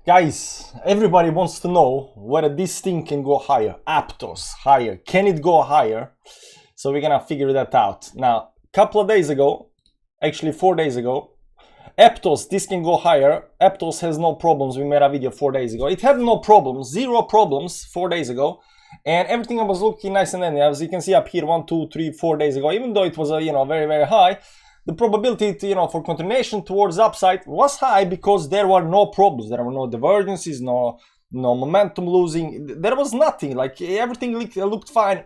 Guys, everybody wants to know whether this thing can go higher. Aptos, higher. Can it go higher? So we're gonna figure that out. Now, a couple of days ago, actually 4 days ago, Aptos, this can go higher. Aptos has no problems. We made a video 4 days ago. It had no problems, zero problems 4 days ago. And everything was looking nice and dandy. As you can see up here, 1, 2, 3, 4 days ago, even though it was very, very high, the probability to, for continuation towards upside was high because there were no problems. There were no divergences, no momentum losing. There was nothing. Like everything looked fine.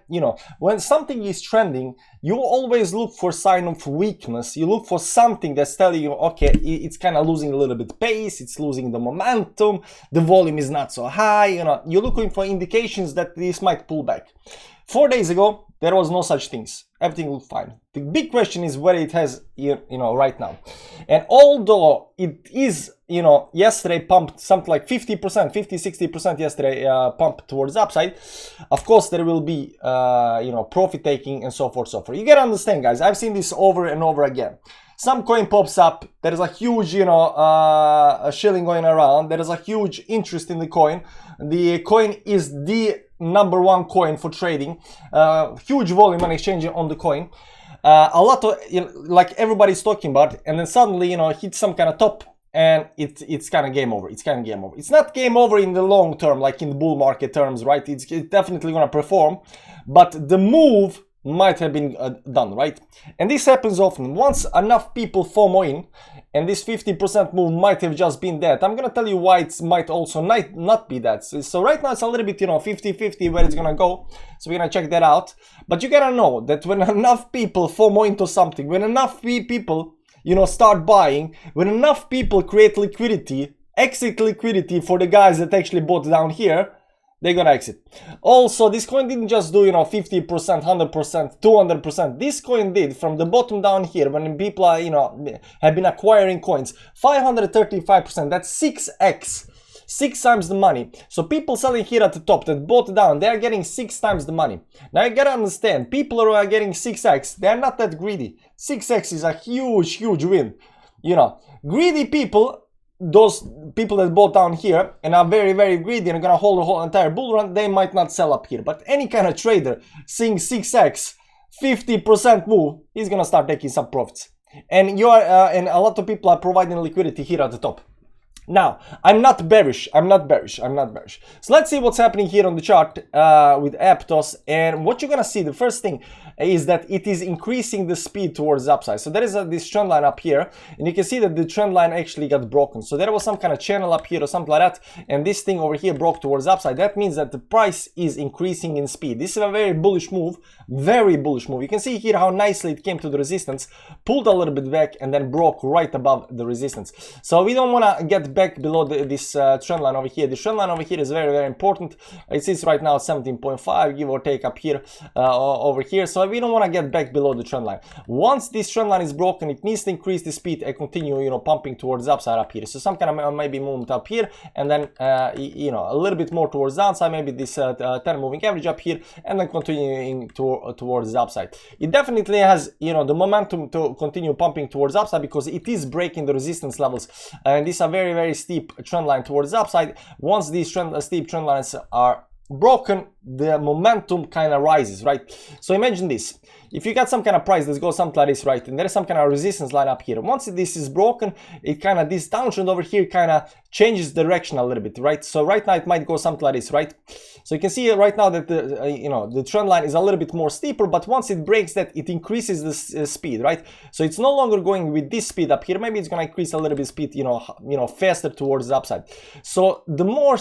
When something is trending, you always look for sign of weakness. You look for something that's telling you, okay, it's kind of losing a little bit pace. It's losing the momentum. The volume is not so high. You're looking for indications that this might pull back. 4 days ago, there was no such things. Everything looked fine. The big question is whether it has, right now. And although it is, yesterday pumped something like 50%, 50-60% yesterday pumped towards upside, of course there will be, profit taking and so forth, so forth. You gotta understand, guys. I've seen this over and over again. Some coin pops up, there is a huge, shilling going around, there is a huge interest in the coin. The coin is the #1 coin for trading, huge volume and exchanging on the coin. A lot of, like everybody's talking about, and then suddenly, hits some kind of top, and it's kind of game over. It's kind of game over. It's not game over in the long term, like in the bull market terms, right? It's definitely gonna perform, but the move might have been done, right? And this happens often. Once enough people FOMO in, and this 50% move might have just been that. I'm gonna tell you why it might also not be that. So right now it's a little bit, 50-50 where it's gonna go. So we're gonna check that out. But you gotta know that when enough people FOMO into something, when enough people, start buying, when enough people create liquidity, exit liquidity for the guys that actually bought down here, they're gonna exit. Also, this coin didn't just do 50%, 100%, 200%. This coin did from the bottom down here when people are have been acquiring coins 535%. That's 6x, 6 times the money. So people selling here at the top that bought down, they are getting 6 times the money. Now you gotta understand, people who are getting 6x, they are not that greedy. 6x is a huge win. Greedy people, those people that bought down here and are very, very greedy and are gonna hold the whole entire bull run, they might not sell up here. But any kind of trader seeing 6x, 50% move, he's gonna start taking some profits. And and a lot of people are providing liquidity here at the top. Now, I'm not bearish. So let's see what's happening here on the chart with Aptos. And what you're gonna see, the first thing is that it is increasing the speed towards the upside. So there is this trend line up here, and you can see that the trend line actually got broken. So there was some kind of channel up here or something like that, and this thing over here broke towards the upside. That means that the price is increasing in speed. This is a very bullish move, very bullish move. You can see here how nicely it came to the resistance, pulled a little bit back, and then broke right above the resistance. So we don't want to get back below this trend line over here. The trend line over here is very, very important. It sits right now at 17.5, give or take up here over here. So we don't want to get back below the trend line. Once this trend line is broken, it needs to increase the speed and continue, pumping towards the upside up here. So some kind of maybe movement up here, and then a little bit more towards the downside, maybe this 10 moving average up here, and then continuing towards the upside. It definitely has, the momentum to continue pumping towards the upside because it is breaking the resistance levels, and these are very, very steep trend line towards the upside. Once these steep trend lines are broken, the momentum kind of rises, right? So imagine this: if you got some kind of price that goes something like this, right, and there is some kind of resistance line up here, once this is broken, it kind of, this downtrend over here kind of changes direction a little bit, right? So right now it might go something like this, right? So you can see right now that the the trend line is a little bit more steeper, but once it breaks that, it increases the speed, right? So it's no longer going with this speed up here. Maybe it's going to increase a little bit speed, faster towards the upside. So the more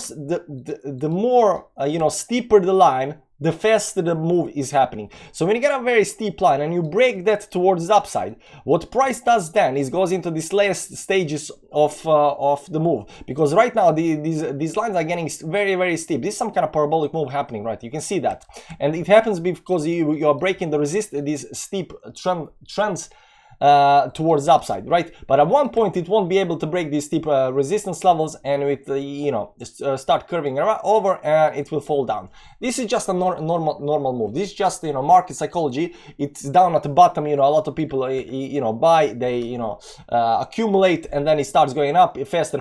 steeper the line, the faster the move is happening. So when you get a very steep line and you break that towards the upside, what price does then is goes into these last stages of the move, because right now these lines are getting very, very steep. This is some kind of parabolic move happening, right? You can see that, and it happens because you are breaking these steep trends towards upside, right? But at one point it won't be able to break these steep resistance levels, and with you know, start curving over, and it will fall down. This is just a normal move. This is just, you know, market psychology. It's down at the bottom, you know, a lot of people you know, buy, they, you know, accumulate, and then it starts going up faster,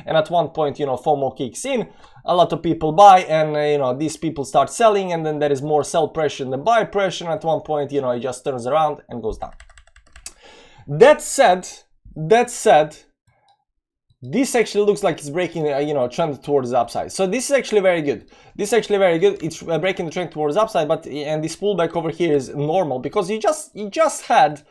and at one point, you know, FOMO kicks in. A lot of people buy, and you know, these people start selling, and then there is more sell pressure than buy pressure, and at one point, you know, it just turns around and goes down. That said, this actually looks like it's breaking, you know, trend towards the upside. So this is actually very good. This is actually very good. It's breaking the trend towards upside, but and this pullback over here is normal, because you just had,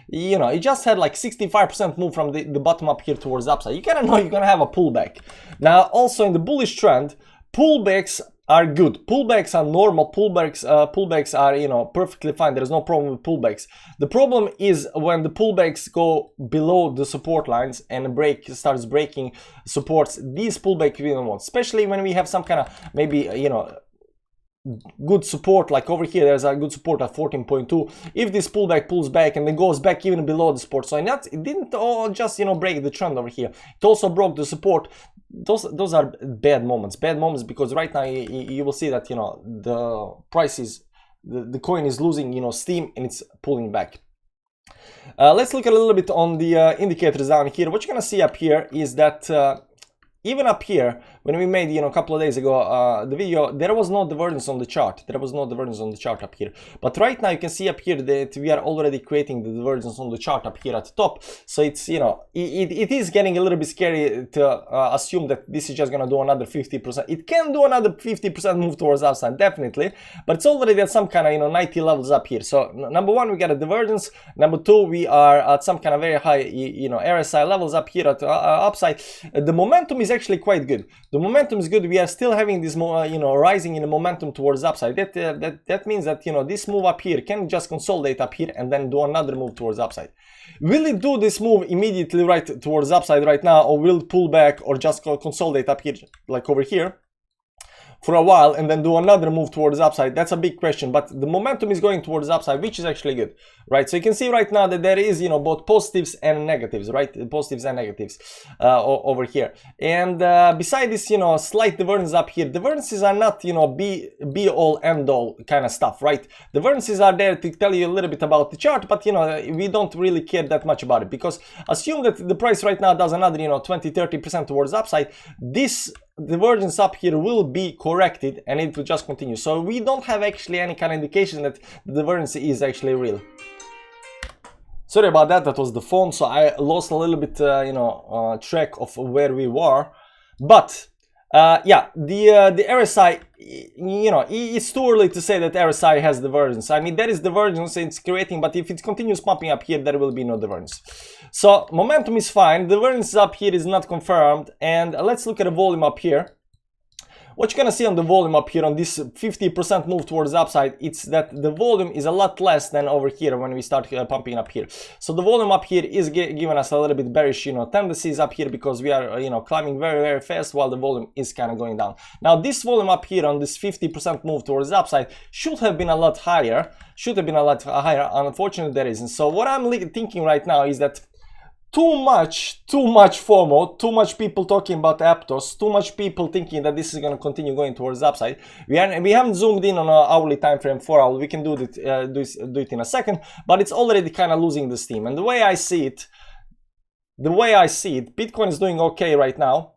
you know, it just had like 65% move from the bottom up here towards the upside. You kind of know you're gonna have a pullback. Now, also in the bullish trend, pullbacks are good. Pullbacks are normal. Pullbacks are, you know, perfectly fine. There is no problem with pullbacks. The problem is when the pullbacks go below the support lines and starts breaking supports. These pullbacks we don't want, especially when we have some kind of, maybe, you know, good support, like over here there's a good support at 14.2. If this pullback pulls back and then goes back even below the support, so it didn't all just, you know, break the trend over here, it also broke the support. Those are bad moments because right now you will see that, you know, the price is, the coin is losing, you know, steam, and it's pulling back. Let's look a little bit on the indicators down here. What you're gonna see up here is that even up here, when we made, you know, a couple of days ago the video, there was no divergence on the chart. There was no divergence on the chart up here. But right now you can see up here that we are already creating the divergence on the chart up here at the top. So it's, you know, it is getting a little bit scary to assume that this is just gonna do another 50%. It can do another 50% move towards upside, definitely, but it's already at some kind of, you know, 90 levels up here. So number one, we got a divergence. Number two, we are at some kind of very high, you know, RSI levels up here at upside. The momentum is actually quite good. The momentum is good. We are still having this more, you know, rising in the momentum towards upside. That means that, you know, this move up here can just consolidate up here and then do another move towards upside. Will it do this move immediately right towards upside right now, or will it pull back or just consolidate up here like over here for a while and then do another move towards upside? That's a big question, but the momentum is going towards upside, which is actually good, right? So you can see right now that there is, you know, both positives and negatives, right? Positives and negatives over here. And beside this, you know, slight divergence up here, divergences are not, you know, be all end all kind of stuff, right? Divergences are there to tell you a little bit about the chart, but, you know, we don't really care that much about it, because assume that the price right now does another, you know, 20-30% towards upside. This divergence up here will be corrected and it will just continue. So we don't have actually any kind of indication that the divergence is actually real. Sorry about that, that was the phone, so I lost a little bit you know, track of where we were. But yeah, the RSI, you know, it's too early to say that RSI has divergence. I mean, there is divergence, it's creating, but if it continues pumping up here, there will be no divergence. So momentum is fine, divergence up here is not confirmed, and let's look at the volume up here. What you're gonna see on the volume up here on this 50% move towards the upside, it's that the volume is a lot less than over here when we start pumping up here. So the volume up here is giving us a little bit bearish, you know, tendencies up here, because we are, you know, climbing very fast while the volume is kind of going down. Now this volume up here on this 50% move towards the upside should have been a lot higher. Unfortunately, there isn't. So what I'm thinking right now is that too much FOMO, too much people talking about Aptos, too much people thinking that this is going to continue going towards the upside. We haven't zoomed in on an hourly time frame, 4 hours. We can do it in a second, but it's already kind of losing the steam. And the way I see it, Bitcoin is doing okay right now,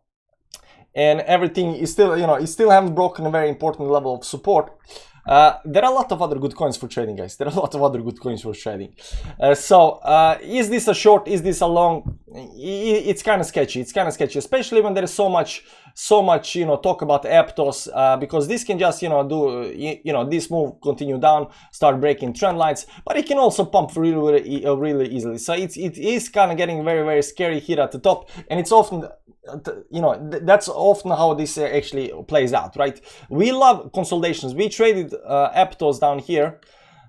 and everything is still, you know, it still haven't broken a very important level of support. There are a lot of other good coins for trading, guys. There are a lot of other good coins for trading. So is this a short? Is this a long? It's kind of sketchy. It's kind of sketchy, especially when there is so much, you know, talk about Aptos, because this can just, you know, do, you know, this move continue down, start breaking trend lines, but it can also pump really easily. So it is kind of getting very scary here at the top, and it's often, you know, that's often how this actually plays out, right? We love consolidations. We traded Aptos down here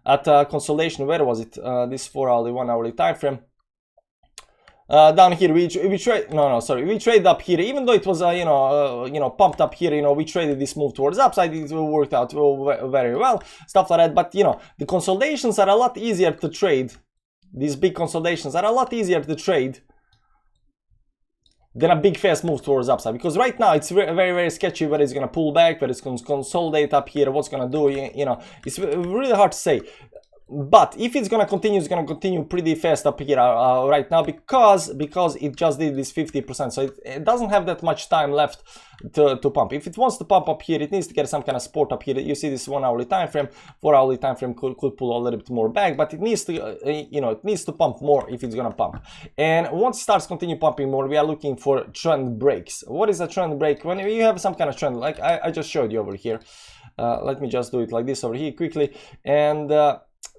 at consolidation. Where was it? This 4 hourly, 1 hourly time frame. Down here we trade, we traded up here, even though it was you know, pumped up here. You know, we traded this move towards upside. It worked out very well, stuff like that. But you know, the consolidations are a lot easier to trade these big consolidations are a lot easier to trade than a big fast move towards upside, because right now it's very, very sketchy whether it's going to pull back, whether it's going to consolidate up here, what's going to do, you know, it's really hard to say. But if it's gonna continue, it's gonna continue pretty fast up here right now, because it just did this 50%, so it doesn't have that much time left to pump. If it wants to pump up here, it needs to get some kind of support up here. You see this 1 hourly time frame, 4 hourly time frame could pull a little bit more back, but it needs to you know, it needs to pump more if it's gonna pump. And once it starts continue pumping more, we are looking for trend breaks. What is a trend break? When you have some kind of trend, like I just showed you over here. Let me just do it like this over here quickly. And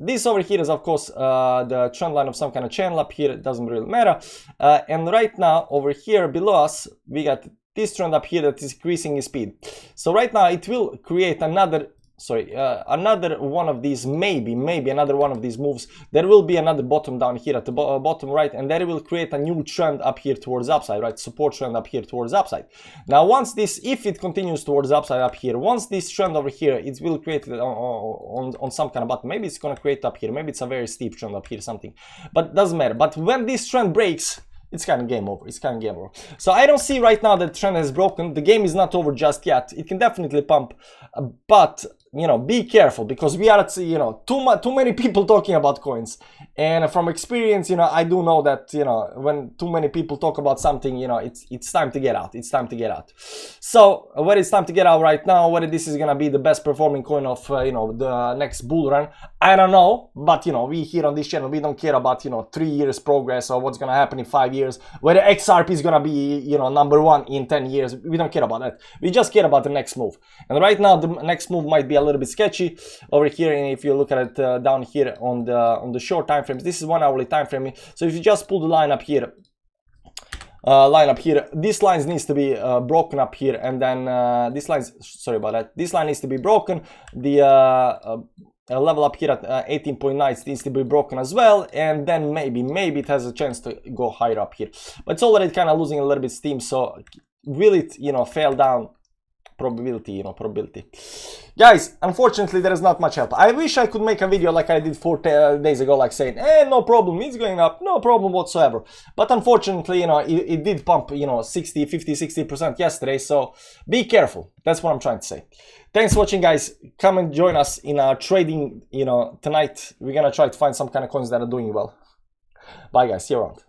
this over here is, of course, the trend line of some kind of channel up here. It doesn't really matter. And right now, over here below us, we got this trend up here that is increasing in speed. So right now, it will create another one of these, maybe another one of these moves. There will be another bottom down here at the bottom right, and that will create a new trend up here towards upside, right? Support trend up here towards upside. Now, once this, if it continues towards upside up here, once this trend over here, it will create on some kind of bottom. Maybe it's gonna create up here. Maybe it's a very steep trend up here, something. But doesn't matter. But when this trend breaks, it's kind of game over. It's kind of game over. So I don't see right now that the trend has broken. The game is not over just yet. It can definitely pump, but you know, be careful, because we are at, you know, too many people talking about coins, and from experience, you know, I do know that, you know, when too many people talk about something, you know, it's time to get out. It's time to get out. So whether it's time to get out right now, whether this is gonna be the best performing coin of you know, the next bull run, I don't know. But you know, we here on this channel, we don't care about, you know, 3 years progress or what's gonna happen in 5 years, whether XRP is gonna be, you know, #1 in 10 years. We don't care about that. We just care about the next move. And right now, the next move might be a little bit sketchy over here. And if you look at it down here on the short time frames, this is 1 hourly time frame. So if you just pull the line up here, this line needs to be broken up here, and then this line, sorry about that, this line needs to be broken. The level up here at 18.9 needs to be broken as well, and then maybe it has a chance to go higher up here. But it's already kind of losing a little bit steam, so will it, you know, fail down? Probability, you know, probability. Guys, unfortunately, there is not much help. I wish I could make a video like I did 4 days ago, like saying, no problem, it's going up, no problem whatsoever. But unfortunately, you know, it did pump, you know, 60% yesterday, so be careful. That's what I'm trying to say. Thanks for watching, guys. Come and join us in our trading, you know, tonight. We're gonna try to find some kind of coins that are doing well. Bye, guys. See you around.